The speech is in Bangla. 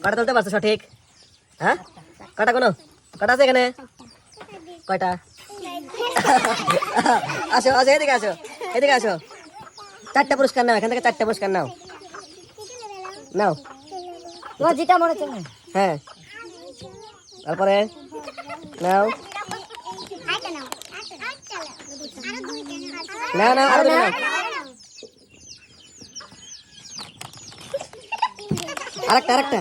কটা তুলতে পারছো সঠিক? হ্যাঁ, কটা কোনো কটা আছে এখানে? কয়টা? আসো আসো, এদিকে আসো, এদিকে আসো। 4টা পুরস্কার নাও, এখান থেকে 4টা পুরস্কার নাও। নাও যেটা মনে হচ্ছে। হ্যাঁ, তারপরে নাও নাও নাও, আরো নাও, আরেকটা আরেকটা।